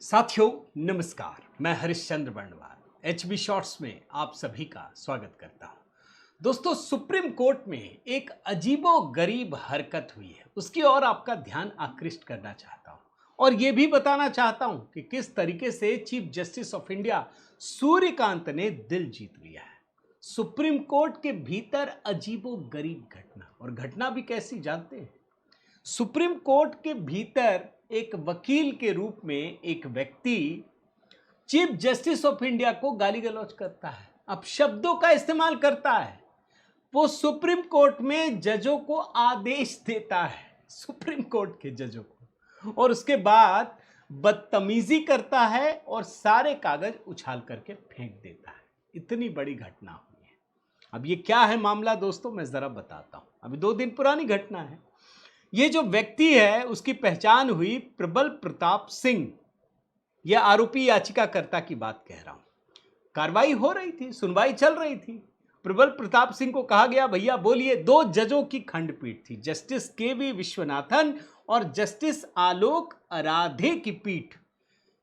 साथियों नमस्कार, मैं हरिश्चंद्र बर्णवाल एचबी शॉर्ट्स में आप सभी का स्वागत करता हूं। दोस्तों, सुप्रीम कोर्ट में एक अजीबो गरीब हरकत हुई है, उसकी ओर आपका ध्यान आकृष्ट करना चाहता हूं और यह भी बताना चाहता हूं कि किस तरीके से chief justice of India Suryakant ने दिल जीत लिया है। सुप्रीम कोर्ट के भीतर अजीबो गरीब घटना, और घटना भी कैसी जानते हैं? सुप्रीम कोर्ट के भीतर एक वकील के रूप में एक व्यक्ति चीफ जस्टिस ऑफ इंडिया को गाली गलौज करता है, अब शब्दों का इस्तेमाल करता है। वो सुप्रीम कोर्ट में जजों को आदेश देता है, सुप्रीम कोर्ट के जजों को, और उसके बाद बदतमीजी करता है और सारे कागज उछाल करके फेंक देता है। इतनी बड़ी घटना हुई है। अब ये क्या है मामला दोस्तों, मैं जरा बताता हूं। अभी 2 दिन पुरानी घटना है। ये जो व्यक्ति है उसकी पहचान हुई प्रबल प्रताप सिंह। यह आरोपी याचिकाकर्ता की बात कह रहा हूं। कार्रवाई हो रही थी, सुनवाई चल रही थी। प्रबल प्रताप सिंह को कहा गया, भैया बोलिए। 2 जजों की खंडपीठ थी, जस्टिस के.वी. विश्वनाथन और जस्टिस आलोक आराधे की पीठ।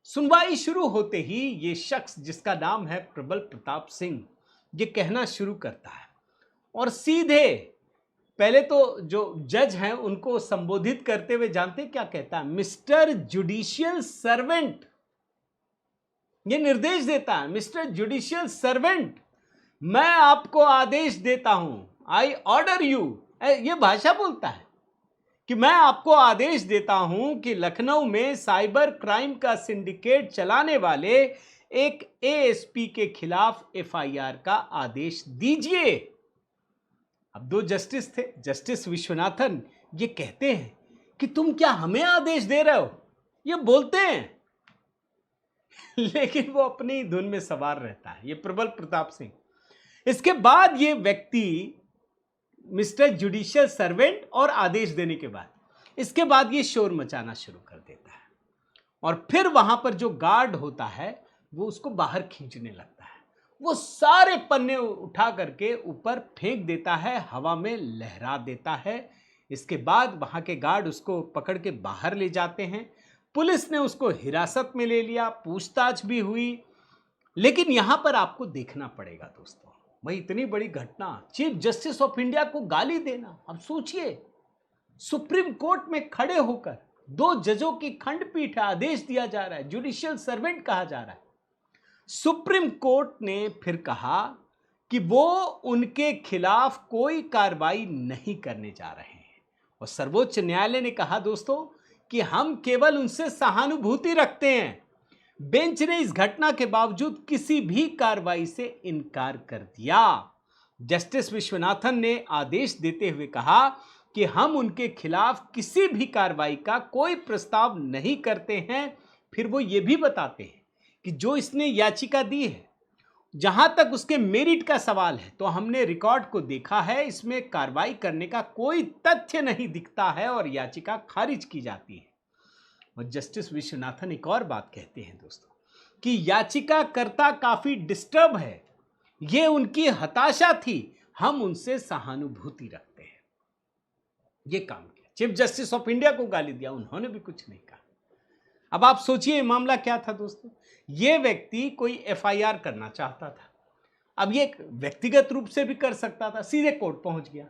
सुनवाई शुरू होते ही ये शख्स, जिसका नाम है प्रबल प्रताप सिंह, ये कहना शुरू करता है और सीधे पहले तो जो जज हैं उनको संबोधित करते हुए जानते क्या कहता है? Mister judicial servant. ये निर्देश देता है, मिस्टर जुडिशियल सर्वेंट, मैं आपको आदेश देता हूं, आई ऑर्डर यू। ये भाषा बोलता है कि मैं आपको आदेश देता हूं कि लखनऊ में साइबर क्राइम का सिंडिकेट चलाने वाले एक एएसपी के खिलाफ एफआईआर का आदेश दीजिए। अब 2 जस्टिस थे, जस्टिस विश्वनाथन ये कहते हैं कि तुम क्या हमें आदेश दे रहे हो, ये बोलते हैं लेकिन वो अपनी धुन में सवार रहता है, ये प्रबल प्रताप सिंह। इसके बाद ये व्यक्ति मिस्टर जुडिशियल सर्वेंट और आदेश देने के बाद इसके बाद ये शोर मचाना शुरू कर देता है और फिर वहां पर जो गार्ड होता है वो उसको बाहर खींचने लगता है। वो सारे पन्ने उठा करके ऊपर फेंक देता है, हवा में लहरा देता है। इसके बाद वहां के गार्ड उसको पकड़ के बाहर ले जाते हैं। पुलिस ने उसको हिरासत में ले लिया, पूछताछ भी हुई। लेकिन यहां पर आपको देखना पड़ेगा दोस्तों, भाई इतनी बड़ी घटना, चीफ जस्टिस ऑफ इंडिया को गाली देना। अब सोचिए, सुप्रीम कोर्ट में खड़े होकर 2 जजों की खंडपीठ है, आदेश दिया जा रहा है, जुडिशियल सर्वेंट कहा जा रहा है। सुप्रीम कोर्ट ने फिर कहा कि वो उनके खिलाफ कोई कार्रवाई नहीं करने जा रहे हैं और सर्वोच्च न्यायालय ने कहा दोस्तों कि हम केवल उनसे सहानुभूति रखते हैं। बेंच ने इस घटना के बावजूद किसी भी कार्रवाई से इनकार कर दिया। जस्टिस विश्वनाथन ने आदेश देते हुए कहा कि हम उनके खिलाफ किसी भी कार्रवाई का कोई प्रस्ताव नहीं करते हैं। फिर वो ये भी बताते हैं कि जो इसने याचिका दी है, जहां तक उसके मेरिट का सवाल है, तो हमने रिकॉर्ड को देखा है, इसमें कार्रवाई करने का कोई तथ्य नहीं दिखता है और याचिका खारिज की जाती है। और जस्टिस विश्वनाथन एक और बात कहते हैं दोस्तों कि याचिकाकर्ता काफी डिस्टर्ब है, ये उनकी हताशा थी, हम उनसे सहानुभूति रखते हैं। ये काम किया, चीफ जस्टिस ऑफ इंडिया को गाली दिया, उन्होंने भी कुछ नहीं कहा। अब आप सोचिए मामला क्या था दोस्तों। यह व्यक्ति कोई एफआईआर करना चाहता था। अब ये व्यक्तिगत रूप से भी कर सकता था, सीधे कोर्ट पहुंच गया।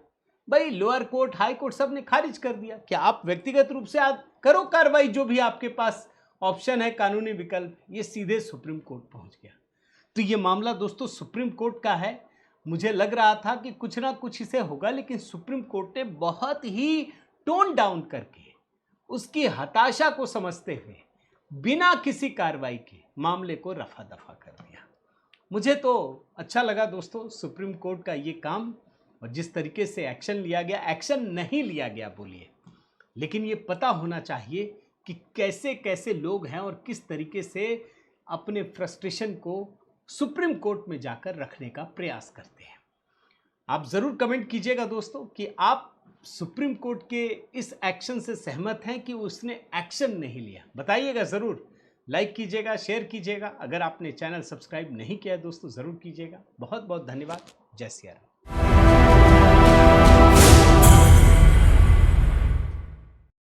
भाई लोअर कोर्ट, हाई कोर्ट सब ने खारिज कर दिया कि आप व्यक्तिगत रूप से करो कार्रवाई, जो भी आपके पास ऑप्शन है, कानूनी विकल्प। ये सीधे सुप्रीम कोर्ट पहुंच गया। तो ये मामला दोस्तों सुप्रीम कोर्ट का है। मुझे लग रहा था कि कुछ ना कुछ इसे होगा, लेकिन सुप्रीम कोर्ट ने बहुत ही टोन डाउन करके, उसकी हताशा को समझते हुए, बिना किसी कार्रवाई के मामले को रफा दफा कर दिया। मुझे तो अच्छा लगा दोस्तों सुप्रीम कोर्ट का ये काम, और जिस तरीके से एक्शन लिया गया। एक्शन नहीं लिया गया बोलिए, लेकिन ये पता होना चाहिए कि कैसे कैसे लोग हैं और किस तरीके से अपने फ्रस्ट्रेशन को सुप्रीम कोर्ट में जाकर रखने का प्रयास करते हैं। आप जरूर कमेंट कीजिएगा दोस्तों कि आप सुप्रीम कोर्ट के इस एक्शन से सहमत हैं कि उसने एक्शन नहीं लिया। बताइएगा जरूर, लाइक कीजिएगा, शेयर कीजिएगा। अगर आपने चैनल सब्सक्राइब नहीं किया है दोस्तों, जरूर कीजिएगा। बहुत बहुत धन्यवाद। जय सिया राम।